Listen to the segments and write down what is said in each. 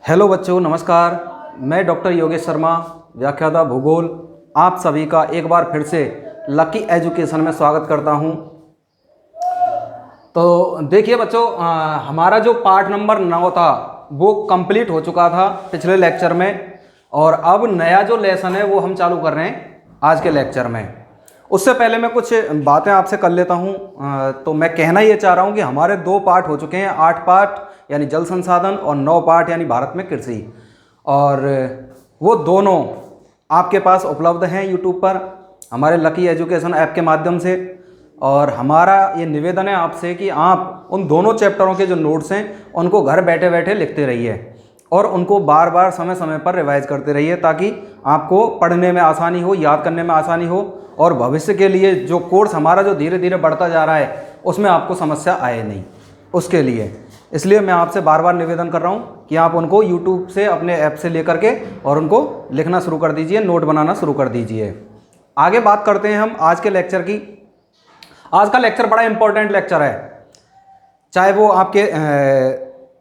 Hello बच्चों, नमस्कार। मैं डॉक्टर योगेश शर्मा, व्याख्याता भूगोल, आप सभी का एक बार फिर से लकी एजुकेशन में स्वागत करता हूं। तो देखिए बच्चों, हमारा जो पार्ट नंबर 9 था वो कंप्लीट हो चुका था पिछले लेक्चर में, और अब नया जो लेसन है वो हम चालू कर रहे हैं आज के लेक्चर में। उससे पहले मैं कुछ बातें आपसे कर लेता हूं। तो मैं कहना ये चाह रहा हूं कि हमारे 2 पार्ट हो चुके हैं, 8 पार्ट यानी जल संसाधन और 9 पार्ट यानी भारत में कृषि, और वो दोनों आपके पास उपलब्ध हैं यूट्यूब पर हमारे लकी एजुकेशन ऐप के माध्यम से। और हमारा ये निवेदन है आपसे कि आप उन दोनों चैप्टरों के जो नोट्स हैं उनको घर बैठे बैठे लिखते रहिए और उनको बार बार समय समय पर रिवाइज करते रहिए, ताकि आपको पढ़ने में आसानी हो, याद करने में आसानी हो, और भविष्य के लिए जो कोर्स हमारा जो धीरे धीरे बढ़ता जा रहा है उसमें आपको समस्या आए नहीं, उसके लिए। इसलिए मैं आपसे बार बार निवेदन कर रहा हूँ कि आप उनको यूट्यूब से अपने ऐप से लेकर के और उनको लिखना शुरू कर दीजिए, नोट बनाना शुरू कर दीजिए। आगे बात करते हैं हम आज के लेक्चर की। आज का लेक्चर बड़ा इंपॉर्टेंट लेक्चर है, चाहे वो आपके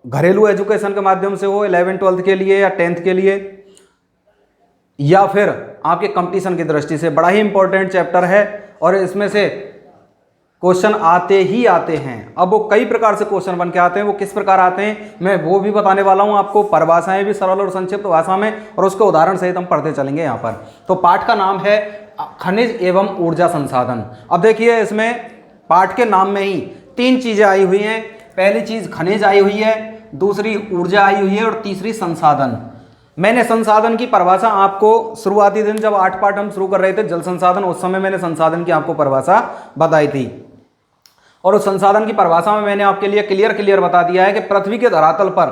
घरेलू एजुकेशन के माध्यम से हो, 11th 12th के लिए या 10th के लिए, या फिर आपके कंपटीशन की दृष्टि से बड़ा ही इंपॉर्टेंट चैप्टर है। और इसमें से क्वेश्चन आते ही आते हैं। अब वो कई प्रकार से क्वेश्चन बन के आते हैं, वो किस प्रकार आते हैं मैं वो भी बताने वाला हूं आपको, परिभाषाएं भी सरल और संक्षिप्त भाषा में, और उसके उदाहरण सहित हम पढ़ते चलेंगे यहाँ पर। तो पाठ का नाम है खनिज एवं ऊर्जा संसाधन। अब देखिए, इसमें पाठ के नाम में ही 3 चीजें आई हुई हैं। पहली चीज खनिज आई हुई है, दूसरी ऊर्जा आई हुई है, और तीसरी संसाधन। मैंने संसाधन की परिभाषा आपको शुरुआती दिन जब 8 पाठ हम शुरू कर रहे थे जल संसाधन, उस समय मैंने संसाधन की आपको परिभाषा बताई थी। और उस संसाधन की परिभाषा में मैंने आपके लिए क्लियर बता दिया है कि पृथ्वी के धरातल पर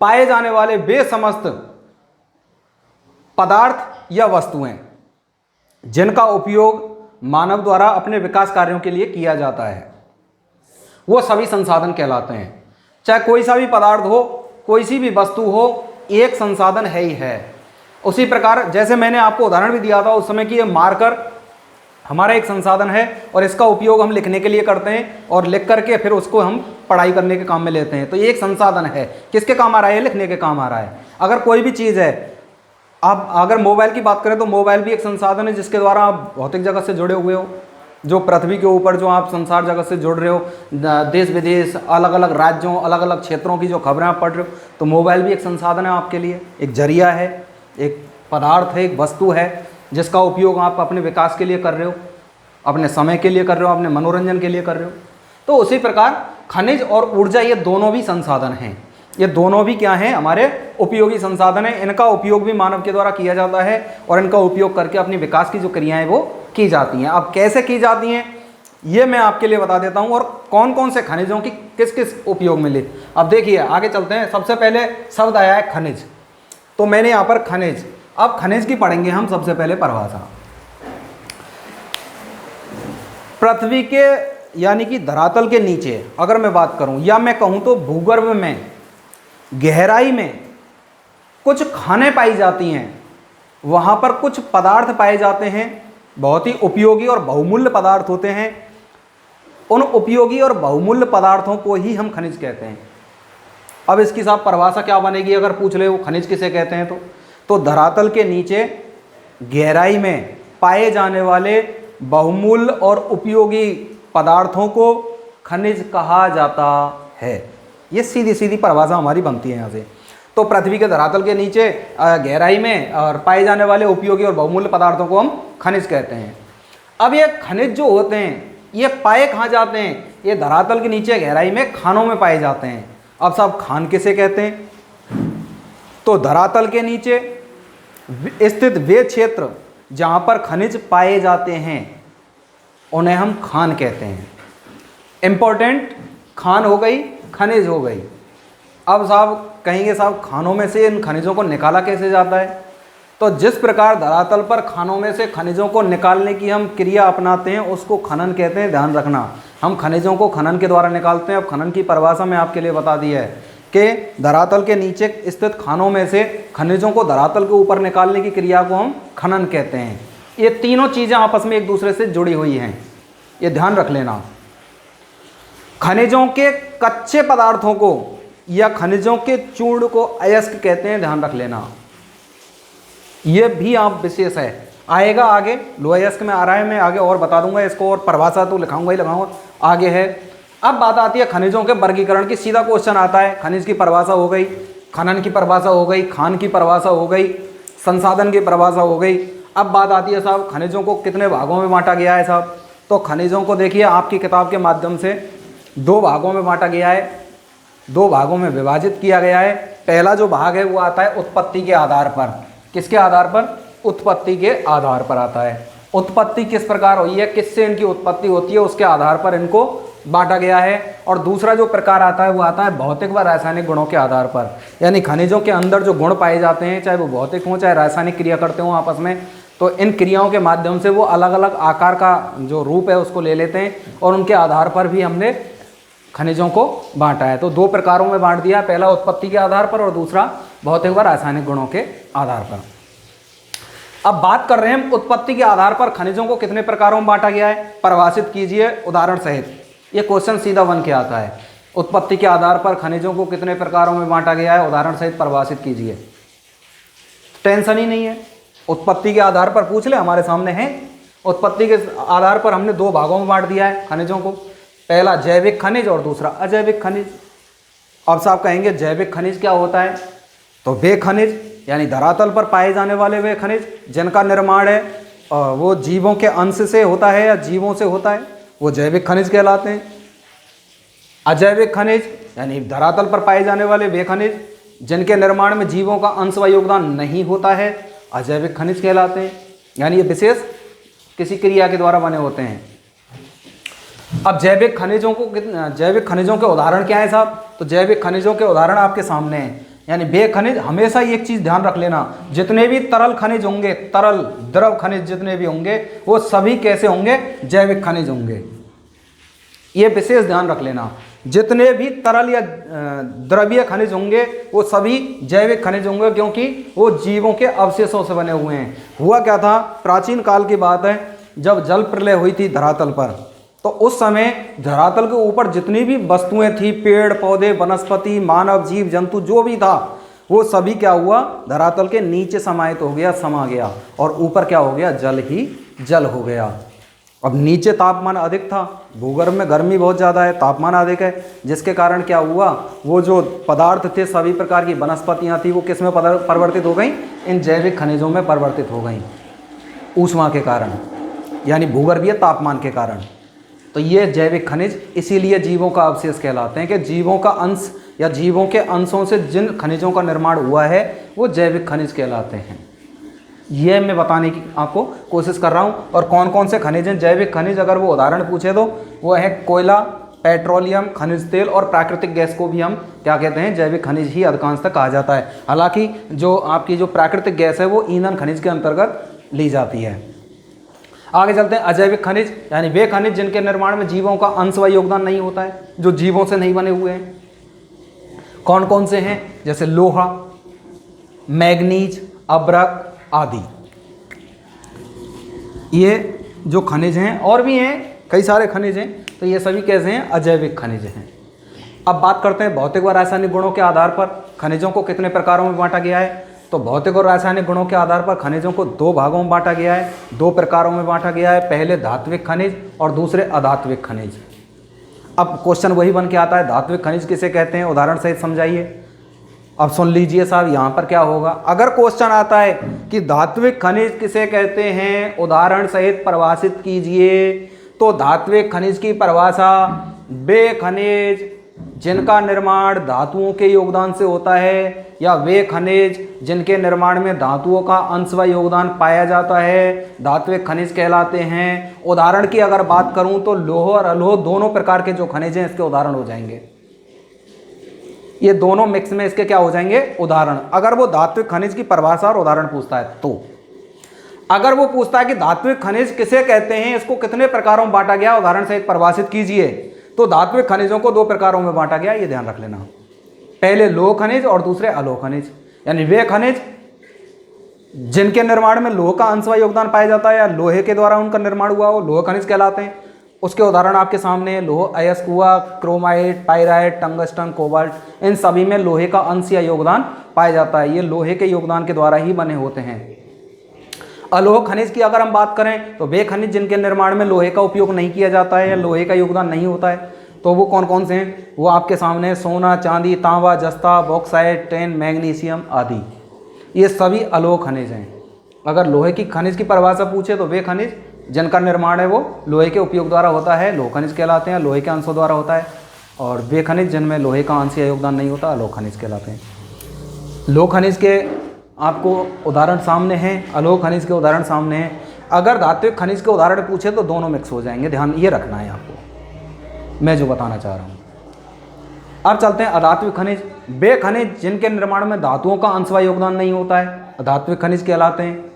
पाए जाने वाले वे समस्त पदार्थ या वस्तुएं जिनका उपयोग मानव द्वारा अपने विकास कार्यों के लिए किया जाता है, वो सभी संसाधन कहलाते हैं। चाहे कोई सा भी पदार्थ हो, कोई सी भी वस्तु हो, एक संसाधन है ही है। उसी प्रकार जैसे मैंने आपको उदाहरण भी दिया था उस समय कि ये मार्कर हमारा एक संसाधन है, और इसका उपयोग हम लिखने के लिए करते हैं, और लिख करके फिर उसको हम पढ़ाई करने के काम में लेते हैं। तो ये एक संसाधन है। किसके काम आ रहा है? लिखने के काम आ रहा है। अगर कोई भी चीज़ है, आप अगर मोबाइल की बात करें तो मोबाइल भी एक संसाधन है जिसके द्वारा आप भौतिक जगत से जुड़े हुए हो, जो पृथ्वी के ऊपर जो आप संसार जगत से जुड़ रहे हो, देश विदेश, अलग अलग राज्यों, अलग अलग क्षेत्रों की जो खबरें आप पढ़ रहे हो, तो मोबाइल भी एक संसाधन है आपके लिए, एक जरिया है, एक पदार्थ है, एक वस्तु है जिसका उपयोग आप अपने विकास के लिए कर रहे हो, अपने समय के लिए कर रहे हो, अपने मनोरंजन के लिए कर रहे हो। तो उसी प्रकार खनिज और ऊर्जा ये दोनों भी संसाधन हैं। ये दोनों भी क्या हैं? हमारे उपयोगी संसाधन हैं। इनका उपयोग भी मानव के द्वारा किया जाता है, और इनका उपयोग करके अपनी विकास की जो क्रियाएं वो की जाती हैं। अब कैसे की जाती हैं ये मैं आपके लिए बता देता हूं, और कौन कौन से खनिजों की किस किस उपयोग में ले। अब देखिए, आगे चलते हैं। सबसे पहले शब्द आया है खनिज, तो मैंने यहाँ पर खनिज, अब खनिज की पढ़ेंगे हम सबसे पहले परिभाषा। पृथ्वी के यानी कि धरातल के नीचे अगर मैं बात करूं, या मैं कहूं तो भूगर्भ में गहराई में कुछ खानें पाई जाती हैं, वहां पर कुछ पदार्थ पाए जाते हैं, बहुत ही उपयोगी और बहुमूल्य पदार्थ होते हैं। उन उपयोगी और बहुमूल्य पदार्थों को ही हम खनिज कहते हैं। अब इसकी साहब परिभाषा क्या बनेगी अगर पूछ ले वो खनिज किसे कहते हैं, तो धरातल के नीचे गहराई में पाए जाने वाले बहुमूल्य और उपयोगी पदार्थों को खनिज कहा जाता है। ये सीधी सीधी परिभाषा हमारी बनती है यहाँ से। तो पृथ्वी के धरातल के नीचे गहराई में और पाए जाने वाले उपयोगी और बहुमूल्य पदार्थों को हम खनिज कहते हैं। अब ये खनिज जो होते हैं ये पाए कहाँ जाते हैं? ये धरातल के नीचे गहराई में खानों में पाए जाते हैं। अब साहब खान किसे कहते हैं? तो धरातल के नीचे स्थित वे क्षेत्र जहाँ पर खनिज पाए जाते हैं उन्हें हम खान कहते हैं। इंपॉर्टेंट, खान हो गई, खनिज हो गई। अब साहब कहेंगे साहब खानों में से इन खनिजों को निकाला कैसे जाता है? तो जिस प्रकार धरातल पर खानों में से खनिजों को निकालने की हम क्रिया अपनाते हैं उसको खनन कहते हैं। ध्यान रखना, हम खनिजों को खनन के द्वारा निकालते हैं। अब खनन की परिभाषा मैं आपके लिए बता दी है कि धरातल के नीचे स्थित खानों में से खनिजों को धरातल के ऊपर निकालने की क्रिया को हम खनन कहते हैं। ये तीनों चीज़ें आपस में एक दूसरे से जुड़ी हुई हैं, ये ध्यान रख लेना। खनिजों के कच्चे पदार्थों को या खनिजों के चूर्ण को अयस्क कहते हैं, ध्यान रख लेना। ये भी आप विशेष है, आएगा आगे, लो अयस्क में आ रहा है, मैं आगे और बता दूंगा इसको, और परिभाषा तो लिखाऊंगा ही लिखाऊंगा, आगे है। अब बात आती है खनिजों के वर्गीकरण की। सीधा क्वेश्चन आता है, खनिज की परिभाषा हो गई, खनन की परिभाषा हो गई, खान की परिभाषा हो गई, संसाधन की परिभाषा हो गई। अब बात आती है साहब खनिजों को कितने भागों में बांटा गया है साहब। तो खनिजों को देखिए आपकी किताब के माध्यम से 2 भागों में बांटा गया है, 2 भागों में विभाजित किया गया है। पहला जो भाग है वो आता है उत्पत्ति के आधार पर। किसके आधार पर? उत्पत्ति के आधार पर आता है। उत्पत्ति किस प्रकार हुई है, किससे इनकी उत्पत्ति होती है, उसके आधार पर इनको बांटा गया है। और दूसरा जो प्रकार आता है वो आता है भौतिक व रासायनिक गुणों के आधार पर। यानी खनिजों के अंदर जो गुण पाए जाते हैं, चाहे वो भौतिक हों चाहे रासायनिक क्रिया करते हों आपस में, तो इन क्रियाओं के माध्यम से वो अलग अलग आकार का जो रूप है उसको ले लेते हैं, और उनके आधार पर भी हमने खनिजों को बांटा है। तो 2 प्रकारों में बांट दिया, पहला उत्पत्ति के आधार पर और दूसरा भौतिक व रासायनिक गुणों के आधार पर। अब बात कर रहे हैं उत्पत्ति के आधार पर खनिजों को कितने प्रकारों में बांटा गया है, परिभाषित कीजिए उदाहरण सहित। ये क्वेश्चन सीधा बन के आता है, उत्पत्ति के आधार पर खनिजों को कितने प्रकारों में बांटा गया है, उदाहरण सहित परिभाषित कीजिए। टेंशन ही नहीं है, उत्पत्ति के आधार पर पूछ ले, हमारे सामने है। उत्पत्ति के आधार पर हमने 2 भागों में बांट दिया है खनिजों को, पहला जैविक खनिज और दूसरा अजैविक खनिज। अब साहब कहेंगे जैविक खनिज क्या होता है, तो वे खनिज यानी धरातल पर पाए जाने वाले वे खनिज जिनका निर्माण है वो जीवों के अंश से होता है या जीवों से होता है, वो जैविक खनिज कहलाते हैं। अजैविक खनिज यानी धरातल पर पाए जाने वाले वे खनिज जिनके निर्माण में जीवों का अंश व योगदान नहीं होता है, अजैविक खनिज कहलाते हैं। यानी ये विशेष किसी क्रिया के द्वारा बने होते हैं। अब जैविक खनिजों के उदाहरण क्या है साहब, तो जैविक खनिजों के उदाहरण आपके सामने हैं। यानी वे खनिज, हमेशा एक चीज़ ध्यान रख लेना, जितने भी तरल खनिज होंगे, तरल द्रव खनिज जितने भी होंगे वो सभी कैसे होंगे, जैविक खनिज होंगे। ये विशेष ध्यान रख लेना, जितने भी तरल या द्रवीय खनिज होंगे वो सभी जैविक खनिज होंगे, क्योंकि वो जीवों के अवशेषों से बने हुए हैं। हुआ क्या था, प्राचीन काल की बात है, जब जल प्रलय हुई थी धरातल पर, तो उस समय धरातल के ऊपर जितनी भी वस्तुएं थी, पेड़ पौधे, वनस्पति, मानव, जीव जंतु जो भी था, वो सभी क्या हुआ, धरातल के नीचे समाहित हो गया, समा गया, और ऊपर क्या हो गया, जल ही जल हो गया। अब नीचे तापमान अधिक था, भूगर्भ में गर्मी बहुत ज़्यादा है, तापमान अधिक है, जिसके कारण क्या हुआ, वो जो पदार्थ थे, सभी प्रकार की वनस्पतियाँ थी, वो किस में परिवर्तित हो गई, इन जैविक खनिजों में परिवर्तित हो गई, ऊष्मा के कारण, यानी भूगर्भीय तापमान के कारण। तो ये जैविक खनिज इसीलिए जीवों का अवशेष कहलाते हैं, कि जीवों का अंश या जीवों के अंशों से जिन खनिजों का निर्माण हुआ है वो जैविक खनिज कहलाते हैं। ये मैं बताने की आपको कोशिश कर रहा हूँ। और कौन कौन से खनिज हैं जैविक खनिज, अगर वो उदाहरण पूछे तो वो है कोयला, पेट्रोलियम, खनिज तेल और प्राकृतिक गैस को भी हम क्या कहते हैं, जैविक खनिज ही अधिकांशतः कहा जाता है। हालांकि जो आपकी जो प्राकृतिक गैस है वो ईंधन खनिज के अंतर्गत ली जाती है। आगे चलते हैं, अजैविक खनिज यानी वे खनिज जिनके निर्माण में जीवों का अंश व योगदान नहीं होता है, जो जीवों से नहीं बने हुए हैं। कौन कौन से हैं, जैसे लोहा, मैग्नीज, अब्रक आदि। ये जो खनिज हैं, और भी हैं कई सारे खनिज हैं, तो ये सभी कैसे हैं, अजैविक खनिज हैं। अब बात करते हैं भौतिक व रासायनिक गुणों के आधार पर खनिजों को कितने प्रकारों में बांटा गया है। तो भौतिक और रासायनिक गुणों के आधार पर खनिजों को 2 भागों में बांटा गया है, 2 प्रकारों में बांटा गया है, पहले धात्विक खनिज और दूसरे अधात्विक खनिज। अब क्वेश्चन वही बन के आता है, धात्विक खनिज किसे कहते हैं, उदाहरण सहित समझाइए। अब सुन लीजिए साहब, यहाँ पर क्या होगा, अगर क्वेश्चन आता है कि धात्विक खनिज किसे कहते हैं, उदाहरण सहित परिभाषित कीजिए, तो धात्विक खनिज की परिभाषा, वे खनिज जिनका निर्माण धातुओं के योगदान से होता है, या वे खनिज जिनके निर्माण में धातुओं का अंश व योगदान पाया जाता है, धात्विक खनिज कहलाते हैं। उदाहरण की अगर बात करूं तो लोह और अलोह दोनों प्रकार के जो खनिज हैं इसके उदाहरण हो जाएंगे। ये दोनों मिक्स में इसके क्या हो जाएंगे, उदाहरण। अगर वो धात्विक खनिज की परिभाषा और उदाहरण पूछता है तो, अगर वो पूछता है कि धात्विक खनिज किसे कहते हैं, इसको कितने प्रकारों में बांटा गया, उदाहरण से परिभाषित कीजिए, तो धात्विक खनिजों को 2 प्रकारों में बांटा गया, ये ध्यान रख लेना। पहले लोह खनिज और दूसरे अलोह खनिज। यानी वे खनिज जिनके निर्माण में लोह का अंश व योगदान पाया जाता है या लोहे के द्वारा उनका निर्माण हुआ हो, लोह खनिज कहलाते हैं। उसके उदाहरण आपके सामने हैं, लोह अयस्क हुआ, क्रोमाइट, पाइराइट, टंगस्टन, कोबाल्ट, इन सभी में लोहे का अंश या योगदान पाया जाता है। ये लोहे के योगदान के द्वारा ही बने होते हैं। अलोह खनिज की अगर हम बात करें तो वे खनिज जिनके निर्माण में लोहे का उपयोग नहीं किया जाता है या लोहे का योगदान नहीं होता है, तो वो कौन कौन से हैं? वो आपके सामने सोना, चांदी, तांबा, जस्ता, बॉक्साइट, टिन, मैग्नीशियम आदि, ये सभी अलोह खनिज हैं। अगर लोहे की खनिज की परिभाषा पूछे तो वे खनिज जिनका निर्माण है वो लोहे के उपयोग द्वारा होता है, लोह खनिज कहलाते हैं, लोहे के अंशों द्वारा होता है। और वे खनिज जिनमें लोहे का अंश या योगदान नहीं होता, अलोह खनिज कहलाते हैं। लोह खनिज के आपको उदाहरण सामने हैं, अलोह खनिज के उदाहरण सामने हैं। अगर धात्विक खनिज के उदाहरण पूछे तो दोनों मिक्स हो जाएंगे, ध्यान ये रखना है आपको, मैं जो बताना चाह रहा हूँ। अब चलते हैं अधात्विक खनिज। वे खनिज जिनके निर्माण में धातुओं का अंश व योगदान नहीं होता है, अधात्विक खनिज कहलाते हैं।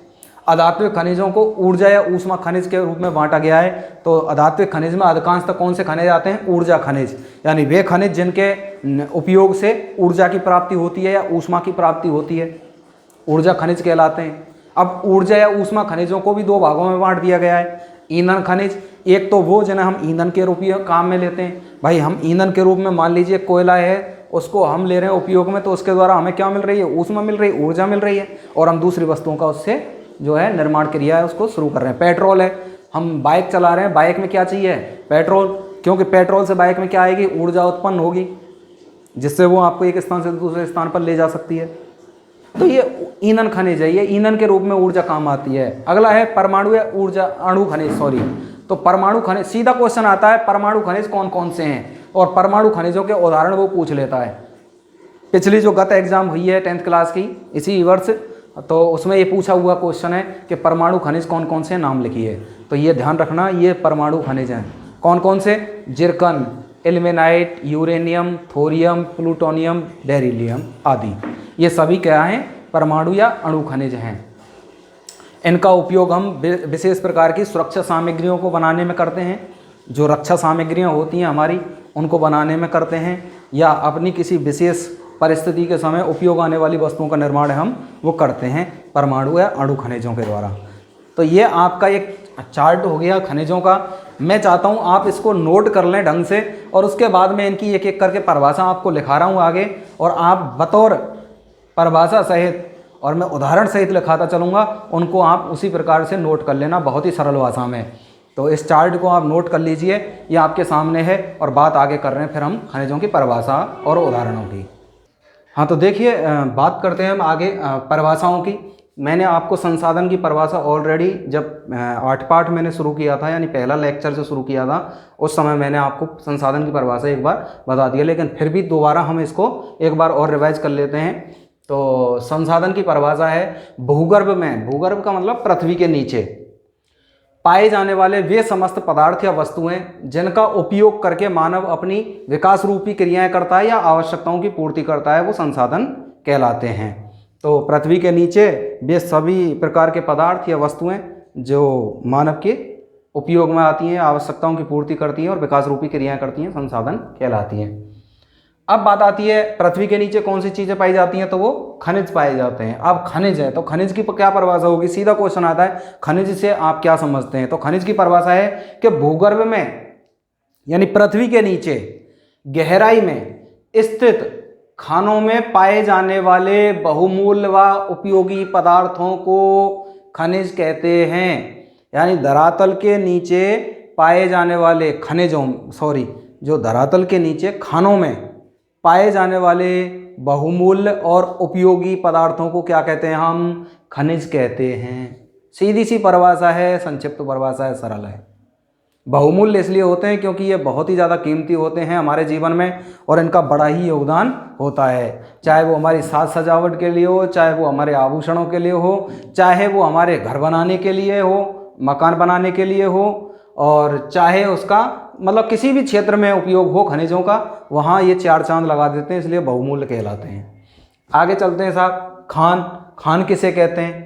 अधात्विक खनिजों को ऊर्जा या ऊष्मा खनिज के रूप में बांटा गया है। तो अधात्विक खनिज में अधिकांशतः कौन से खनिज आते हैं? ऊर्जा खनिज, यानी वे खनिज जिनके उपयोग से ऊर्जा की प्राप्ति होती है या ऊष्मा की प्राप्ति होती है, ऊर्जा खनिज कहलाते हैं। अब ऊर्जा या ऊष्मा खनिजों को भी दो भागों में बांट दिया गया है। ईंधन खनिज, एक तो वो जिन्हें हम ईंधन के रूप में काम में लेते हैं। भाई हम ईंधन के रूप में मान लीजिए कोयला है, उसको हम ले रहे हैं उपयोग में, तो उसके द्वारा हमें क्या मिल रही है? ऊष्मा मिल रही है, ऊर्जा मिल रही है, और हम दूसरी वस्तुओं का उससे जो है निर्माण क्रिया है उसको शुरू कर रहे हैं। पेट्रोल है, हम बाइक चला रहे हैं, बाइक में क्या चाहिए? पेट्रोल, क्योंकि पेट्रोल से बाइक में क्या आएगी? ऊर्जा उत्पन्न होगी, जिससे वो आपको एक स्थान से दूसरे स्थान पर ले जा सकती है। तो ये ईंधन खनिज है, ये ईंधन के रूप में ऊर्जा काम आती है। अगला है परमाणु या ऊर्जा अणु खनिज, तो परमाणु खनिज, सीधा क्वेश्चन आता है परमाणु खनिज कौन कौन से हैं, और परमाणु खनिजों के उदाहरण वो पूछ लेता है। पिछली जो गत एग्जाम हुई है 10th क्लास की इसी वर्ष, तो उसमें ये पूछा हुआ क्वेश्चन है कि परमाणु खनिज कौन कौन से नाम लिखिए। तो ये ध्यान रखना, ये परमाणु खनिज हैं। कौन कौन से? Zircon, ilmenite, uranium, thorium, plutonium, beryllium आदि, ये सभी क्या हैं? परमाणु या अणु खनिज हैं। इनका उपयोग हम विशेष प्रकार की सुरक्षा सामग्रियों को बनाने में करते हैं, जो रक्षा सामग्रियाँ होती हैं हमारी, उनको बनाने में करते हैं, या अपनी किसी विशेष परिस्थिति के समय उपयोग आने वाली वस्तुओं का निर्माण हम वो करते हैं परमाणु या अणु खनिजों के द्वारा। तो ये आपका एक चार्ट हो गया खनिजों का। मैं चाहता हूँ आप इसको नोट कर लें ढंग से, और उसके बाद में इनकी एक एक करके परिभाषा आपको लिखा रहा हूँ आगे, और आप बतौर परिभाषा सहित और मैं उदाहरण सहित लिखाता चलूँगा, उनको आप उसी प्रकार से नोट कर लेना बहुत ही सरल भाषा में। तो इस चार्ट को आप नोट कर लीजिए, ये आपके सामने है, और बात आगे कर रहे हैं फिर हम खनिजों की परिभाषा और उदाहरणों की। हाँ, तो देखिए बात करते हैं हम आगे परिभाषाओं की। मैंने आपको संसाधन की परिभाषा ऑलरेडी जब 8 पाठ मैंने शुरू किया था, यानी पहला लेक्चर जो शुरू किया था, उस समय मैंने आपको संसाधन की परिभाषा एक बार बता दिया, लेकिन फिर भी दोबारा हम इसको एक बार और रिवाइज कर लेते हैं। तो संसाधन की परिभाषा है भूगर्भ में, भूगर्भ का मतलब पृथ्वी के नीचे पाए जाने वाले वे समस्त पदार्थ या वस्तुएं जिनका उपयोग करके मानव अपनी विकास रूपी क्रियाएं करता है या आवश्यकताओं की पूर्ति करता है, वो संसाधन कहलाते हैं। तो पृथ्वी के नीचे वे सभी प्रकार के पदार्थ या वस्तुएं जो मानव के उपयोग में आती हैं, आवश्यकताओं की पूर्ति करती हैं और विकास रूपी क्रियाएं करती हैं, संसाधन कहलाती हैं। अब बात आती है पृथ्वी के नीचे कौन सी चीज़ें पाई जाती हैं, तो वो खनिज पाए जाते हैं। अब खनिज है तो खनिज की क्या परिभाषा होगी? सीधा क्वेश्चन आता है, खनिज से आप क्या समझते हैं? तो खनिज की परिभाषा है कि भूगर्भ में यानी पृथ्वी के नीचे गहराई में स्थित खानों में पाए जाने वाले बहुमूल्य व उपयोगी पदार्थों को खनिज कहते हैं। यानी धरातल के नीचे पाए जाने वाले खनिजों, जो धरातल के नीचे खानों में पाए जाने वाले बहुमूल्य और उपयोगी पदार्थों को क्या कहते हैं? हम खनिज कहते हैं। सीधी सी परिभाषा है, संक्षिप्त परिभाषा है, सरल है। बहुमूल्य इसलिए होते हैं क्योंकि ये बहुत ही ज़्यादा कीमती होते हैं हमारे जीवन में, और इनका बड़ा ही योगदान होता है, चाहे वो हमारी साज सजावट के लिए हो, चाहे वो हमारे आभूषणों के लिए हो, चाहे वो हमारे घर बनाने के लिए हो, मकान बनाने के लिए हो, और चाहे उसका मतलब किसी भी क्षेत्र में उपयोग हो खनिजों का, वहाँ ये 4 चांद लगा देते हैं, इसलिए बहुमूल्य कहलाते हैं। आगे चलते हैं साहब, खान। खान किसे कहते हैं?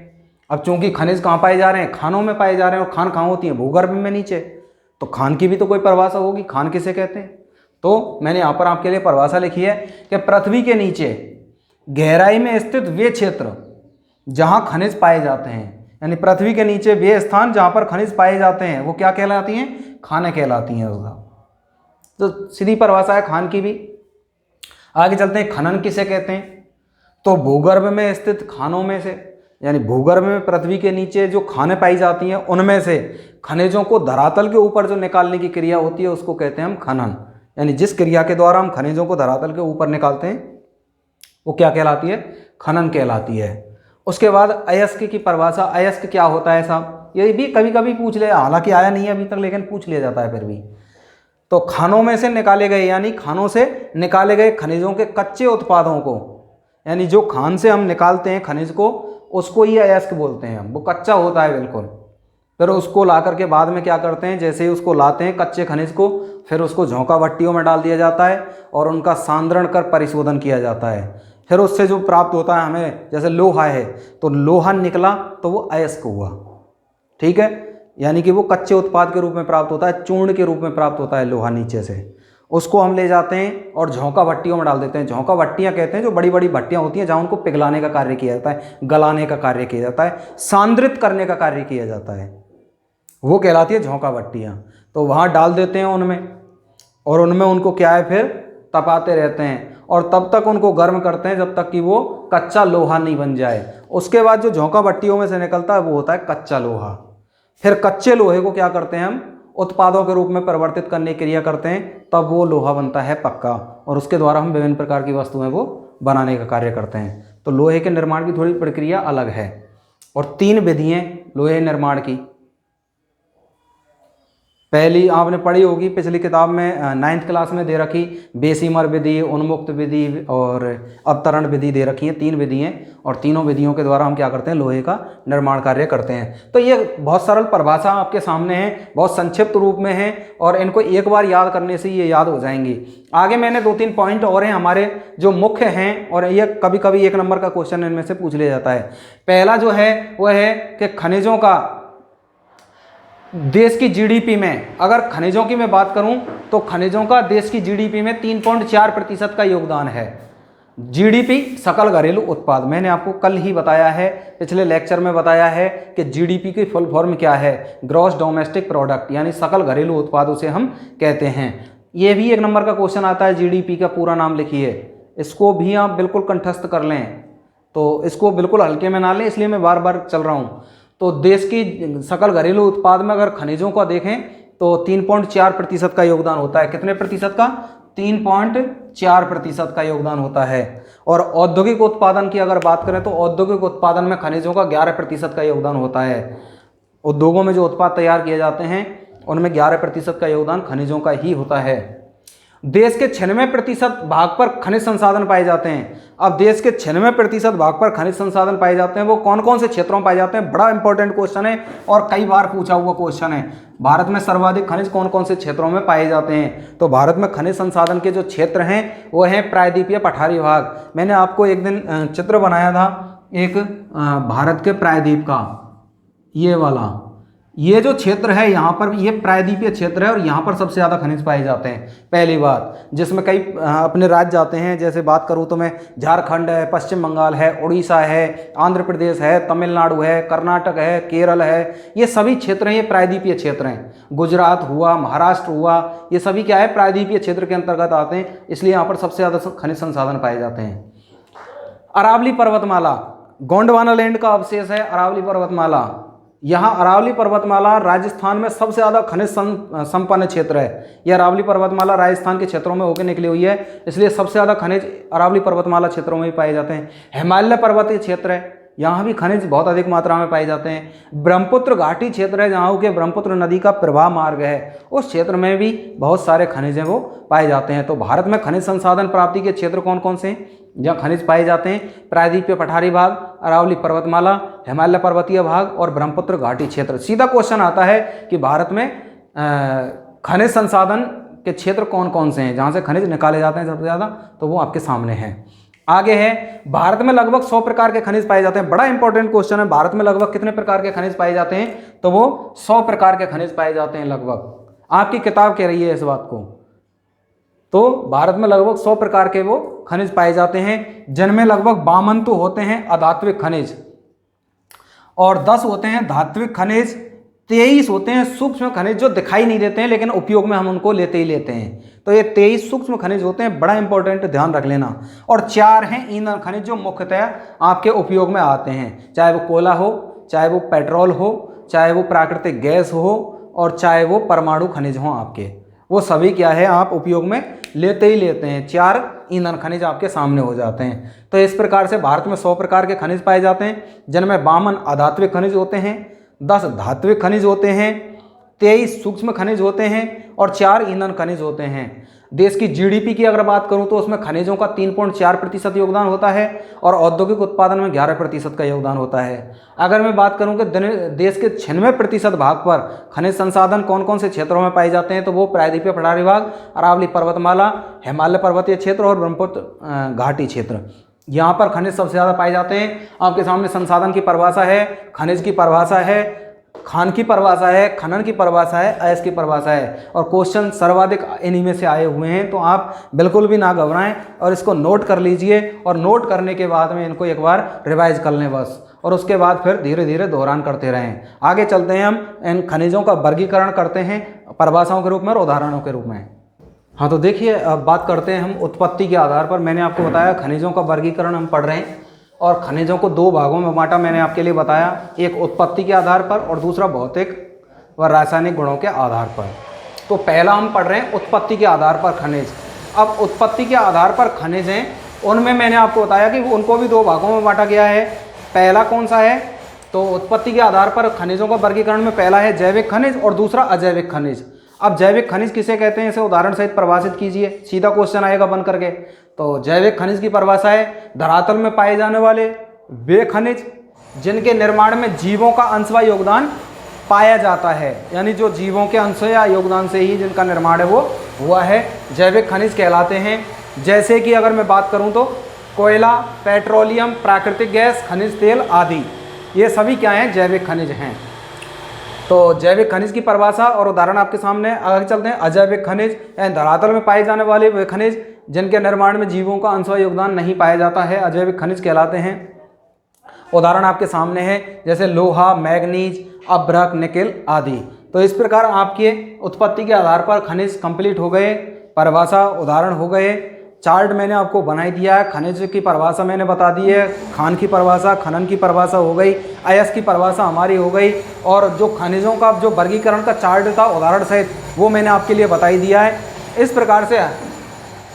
अब चूंकि खनिज कहाँ पाए जा रहे हैं? खानों में पाए जा रहे हैं, और खान कहाँ होती हैं? भूगर्भ में नीचे। तो खान की भी तो कोई परिभाषा होगी, खान किसे कहते हैं? तो मैंने यहाँ पर आपके लिए परिभाषा लिखी है कि पृथ्वी के नीचे गहराई में स्थित वे क्षेत्र जहाँ खनिज पाए जाते हैं, यानी पृथ्वी के नीचे वे स्थान जहाँ पर खनिज पाए जाते हैं, वो क्या कहलाती हैं? खाने कहलाती हैं उसका। तो सीधी परिभाषा है खान की भी। आगे चलते हैं, खनन किसे कहते हैं? तो भूगर्भ में स्थित खानों में से, यानी भूगर्भ में पृथ्वी के नीचे जो खानें पाई जाती हैं उनमें से खनिजों को धरातल के ऊपर जो निकालने की क्रिया होती है उसको कहते हैं हम खनन। यानी जिस क्रिया के द्वारा हम खनिजों को धरातल के ऊपर निकालते हैं वो क्या कहलाती है? खनन कहलाती है। उसके बाद अयस्क की परिभाषा। अयस्क क्या होता है साहब? ये भी कभी कभी पूछ लिया, हालांकि आया नहीं है अभी तक लेकिन पूछ लिया जाता है फिर भी। तो खानों में से निकाले गए, यानी खानों से निकाले गए खनिजों के कच्चे उत्पादों को, यानी जो खान से हम निकालते हैं खनिज को, उसको ही अयस्क बोलते हैं हम। वो कच्चा होता है बिल्कुल। फिर उसको ला करके बाद में क्या करते हैं, जैसे ही उसको लाते हैं कच्चे खनिज को, फिर उसको झोंका भट्टियों में डाल दिया जाता है और उनका सांद्रण कर परिशोधन किया जाता है। फिर उससे जो प्राप्त होता है हमें, जैसे लोहा है तो लोहा निकला तो वो अयस्क हुआ, ठीक है। यानी कि वो कच्चे उत्पाद के रूप में प्राप्त होता है, चूर्ण के रूप में प्राप्त होता है लोहा नीचे से। उसको हम ले जाते हैं और झोंका भट्टियों में डाल देते हैं। झोंका भट्टियाँ कहते हैं जो बड़ी बड़ी भट्टियाँ होती हैं जहाँ उनको पिघलाने का कार्य किया जाता है, गलाने का कार्य किया जाता है, सांद्रित करने का कार्य किया जाता है, वो कहलाती है झोंका भट्टियाँ। तो वहाँ डाल देते हैं उनमें, और उनमें उनको क्या है फिर तपाते रहते हैं और तब तक उनको गर्म करते हैं जब तक कि वो कच्चा लोहा नहीं बन जाए। उसके बाद जो झोंका भट्टियों में से निकलता है वो होता है कच्चा लोहा। फिर कच्चे लोहे को क्या करते हैं हम उत्पादों के रूप में परिवर्तित करने की क्रिया करते हैं, तब वो लोहा बनता है पक्का, और उसके द्वारा हम विभिन्न प्रकार की वस्तुएं वो बनाने का कार्य करते हैं। तो लोहे के निर्माण की थोड़ी प्रक्रिया अलग है। और 3 विधियाँ लोहे निर्माण की। पहली आपने पढ़ी होगी पिछली किताब में, 9th क्लास में दे रखी, बेसीमर विधि, उन्मुक्त विधि और अवतरण विधि दे रखी हैं। 3 विधियाँ, और तीनों विधियों के द्वारा हम क्या करते हैं लोहे का निर्माण कार्य करते हैं। तो ये बहुत सरल परिभाषा आपके सामने है, बहुत संक्षिप्त रूप में है, और इनको एक बार याद करने से ये याद हो जाएंगी। आगे मैंने 2-3 पॉइंट और हैं हमारे जो मुख्य हैं, और ये कभी कभी 1 नंबर का क्वेश्चन इनमें से पूछ लिया जाता है। पहला जो है वह है कि खनिजों का देश की जीडीपी में, अगर खनिजों की मैं बात करूं तो खनिजों का देश की जीडीपी में 3.4% का योगदान है। जीडीपी सकल घरेलू उत्पाद, मैंने आपको कल ही बताया है, पिछले लेक्चर में बताया है कि जीडीपी की फुल फॉर्म क्या है, ग्रॉस डोमेस्टिक प्रोडक्ट, यानी सकल घरेलू उत्पाद उसे हम कहते हैं। ये भी 1 नंबर का क्वेश्चन आता है, जीडीपी का पूरा नाम लिखिए, इसको भी आप बिल्कुल कंठस्थ कर लें, तो इसको बिल्कुल हल्के में ना लें, इसलिए मैं बार बार चल रहा हूँ। तो देश की सकल घरेलू उत्पाद में अगर खनिजों को देखें तो 3.4% का योगदान होता है। कितने प्रतिशत का? 3.4% का योगदान होता है। और औद्योगिक उत्पादन की अगर बात करें तो औद्योगिक उत्पादन में खनिजों का 11% का योगदान होता है। उद्योगों में जो उत्पाद तैयार किए जाते हैं उनमें 11% का योगदान खनिजों का ही होता है। देश के 96% भाग पर खनिज संसाधन पाए जाते हैं। अब देश के 96% भाग पर खनिज संसाधन पाए जाते हैं, वो कौन कौन से क्षेत्रों में पाए जाते हैं? बड़ा इंपॉर्टेंट क्वेश्चन है और कई बार पूछा हुआ क्वेश्चन है। भारत में सर्वाधिक खनिज कौन कौन से क्षेत्रों में पाए जाते हैं? तो भारत में खनिज संसाधन के जो क्षेत्र हैं वो हैं प्रायद्वीपीय पठारी भाग। मैंने आपको एक दिन चित्र बनाया था एक भारत के प्रायद्वीप का, ये वाला, ये जो क्षेत्र है यहाँ पर ये प्रायद्वीपीय क्षेत्र है और यहाँ पर सबसे ज़्यादा खनिज पाए जाते हैं। पहली बात, जिसमें कई अपने राज्य जाते हैं, जैसे बात करूँ तो मैं झारखंड है, पश्चिम बंगाल है, उड़ीसा है, आंध्र प्रदेश है, तमिलनाडु है, कर्नाटक है, केरल है, ये सभी क्षेत्र हैं, ये प्रायद्वीपीय क्षेत्र हैं। गुजरात हुआ, महाराष्ट्र हुआ, ये सभी क्या है प्रायद्वीपीय क्षेत्र के अंतर्गत आते हैं, इसलिए यहाँ पर सबसे ज़्यादा खनिज संसाधन पाए जाते हैं। अरावली पर्वतमाला, गोंडवाना लैंड का अवशेष है अरावली पर्वतमाला। यहाँ अरावली पर्वतमाला राजस्थान में सबसे ज़्यादा खनिज संपन्न क्षेत्र है। यह अरावली पर्वतमाला राजस्थान के क्षेत्रों में होकर निकली हुई है, इसलिए सबसे ज़्यादा खनिज अरावली पर्वतमाला क्षेत्रों में ही पाए जाते हैं। हिमालय पर्वतीय क्षेत्र है, यहाँ भी खनिज बहुत अधिक मात्रा में पाए जाते हैं। ब्रह्मपुत्र घाटी क्षेत्र है, जहाँ के ब्रह्मपुत्र नदी का प्रवाह मार्ग है, उस क्षेत्र में भी बहुत सारे खनिज हैं वो पाए जाते हैं। तो भारत में खनिज संसाधन प्राप्ति के क्षेत्र कौन कौन से हैं जहाँ खनिज पाए जाते हैं? प्रायद्वीपीय पठारी भाग, अरावली पर्वतमाला, हिमालय पर्वतीय भाग और ब्रह्मपुत्र घाटी क्षेत्र। सीधा क्वेश्चन आता है कि भारत में खनिज संसाधन के क्षेत्र कौन कौन से हैं जहाँ से खनिज निकाले जाते हैं सबसे ज़्यादा, तो वो आपके सामने हैं। आगे है, भारत में लगभग 100 प्रकार के खनिज पाए जाते हैं। बड़ा इंपॉर्टेंट क्वेश्चन है, भारत में लगभग कितने प्रकार के खनिज पाए जाते हैं? तो वो 100 प्रकार के खनिज पाए जाते हैं लगभग। आपकी किताब कह रही है इस बात को। तो भारत में लगभग 100 प्रकार के वो खनिज पाए जाते हैं, जिनमें लगभग 52 तो होते हैं अधात्विक खनिज और 10 होते हैं धात्विक खनिज, 23 होते हैं सूक्ष्म खनिज जो दिखाई नहीं देते हैं, लेकिन उपयोग में हम उनको लेते ही लेते हैं। तो ये 23 सूक्ष्म खनिज होते हैं, बड़ा इंपॉर्टेंट, ध्यान रख लेना। और 4 हैं ईंधन खनिज जो मुख्यतः आपके उपयोग में आते हैं, चाहे वो कोयला हो, चाहे वो पेट्रोल हो, चाहे वो प्राकृतिक गैस हो, और चाहे वो परमाणु खनिज हों आपके, वो सभी क्या है आप उपयोग में लेते ही लेते हैं। 4 ईंधन खनिज आपके सामने हो जाते हैं। तो इस प्रकार से भारत में 100 प्रकार के खनिज पाए जाते हैं, जिनमें 52 अधात्विक खनिज होते हैं, 10 धात्विक खनिज होते हैं, 23 सूक्ष्म खनिज होते हैं और 4 ईंधन खनिज होते हैं। देश की जीडीपी की अगर बात करूं तो उसमें खनिजों का 3.4% योगदान होता है और औद्योगिक उत्पादन में 11% का योगदान होता है। अगर मैं बात करूं कि देश के 96% भाग पर खनिज संसाधन कौन कौन से क्षेत्रों में पाए जाते हैं, तो वो प्रायद्वीपीय पठारी भाग, अरावली पर्वतमाला, हिमालय पर्वतीय क्षेत्र और ब्रह्मपुत्र घाटी क्षेत्र, यहाँ पर खनिज सबसे ज़्यादा पाए जाते हैं। आपके सामने संसाधन की परिभाषा है, खनिज की परिभाषा है, खान की परिभाषा है, खनन की परिभाषा है, अयस्क की परिभाषा है, और क्वेश्चन सर्वाधिक इन्हीं में से आए हुए हैं। तो आप बिल्कुल भी ना घबराएं और इसको नोट कर लीजिए, और नोट करने के बाद में इनको एक बार रिवाइज कर लें बस, और उसके बाद फिर धीरे धीरे दोहरान करते रहें। आगे चलते हैं, हम इन खनिजों का वर्गीकरण करते हैं परिभाषाओं के रूप में और उदाहरणों के रूप में। हाँ, तो देखिए अब बात करते हैं हम उत्पत्ति के आधार पर। मैंने आपको बताया खनिजों का वर्गीकरण हम पढ़ रहे हैं, और खनिजों को 2 भागों में बांटा मैंने आपके लिए बताया, एक उत्पत्ति के आधार पर और दूसरा भौतिक व रासायनिक गुणों के आधार पर। तो पहला हम पढ़ रहे हैं उत्पत्ति के आधार पर खनिज। अब उत्पत्ति के आधार पर खनिज हैं, उनमें मैंने आपको बताया कि उनको भी 2 भागों में बांटा गया है। पहला कौन सा है, तो उत्पत्ति के आधार पर खनिजों का वर्गीकरण में पहला है जैविक खनिज और दूसरा अजैविक खनिज। अब जैविक खनिज किसे कहते हैं, इसे उदाहरण सहित परिभाषित कीजिए, सीधा क्वेश्चन आएगा बन करके। तो जैविक खनिज की परिभाषा है धरातल में पाए जाने वाले वे खनिज जिनके निर्माण में जीवों का अंश व योगदान पाया जाता है, यानी जो जीवों के अंश या योगदान से ही जिनका निर्माण है वो हुआ है, जैविक खनिज कहलाते हैं। जैसे कि अगर मैं बात करूं तो कोयला, पेट्रोलियम, प्राकृतिक गैस, खनिज तेल आदि, ये सभी क्या हैं, जैविक खनिज हैं। तो जैविक खनिज की परिभाषा और उदाहरण आपके सामने। आगे चलते हैं, अजैविक खनिज यानी धरातल में पाए जाने वाले वे खनिज जिनके निर्माण में जीवों का अंश व योगदान नहीं पाया जाता है, अजैविक खनिज कहलाते हैं। उदाहरण आपके सामने है, जैसे लोहा, मैग्नीज, अभ्रक, निकेल आदि। तो इस प्रकार आपके उत्पत्ति के आधार पर खनिज कंप्लीट हो गए, परिभाषा उदाहरण हो गए, चार्ट मैंने आपको बनाई दिया है, खनिज की परिभाषा मैंने बता दी है, खान की परिभाषा, खनन की परिभाषा हो गई, अयस्क की परिभाषा हमारी हो गई, और जो खनिजों का जो वर्गीकरण का चार्ट था उदाहरण सहित वो मैंने आपके लिए बता ही दिया है। इस प्रकार से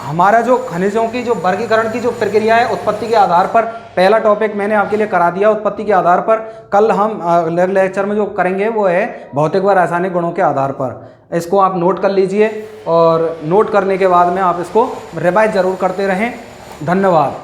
हमारा जो खनिजों की जो वर्गीकरण की जो प्रक्रिया है उत्पत्ति के आधार पर, पहला टॉपिक मैंने आपके लिए करा दिया उत्पत्ति के आधार पर। कल हम अगले लेक्चर में जो करेंगे वो है भौतिक व रासायनिक गुणों के आधार पर। इसको आप नोट कर लीजिए, और नोट करने के बाद में आप इसको रिवाइज जरूर करते रहें। धन्यवाद।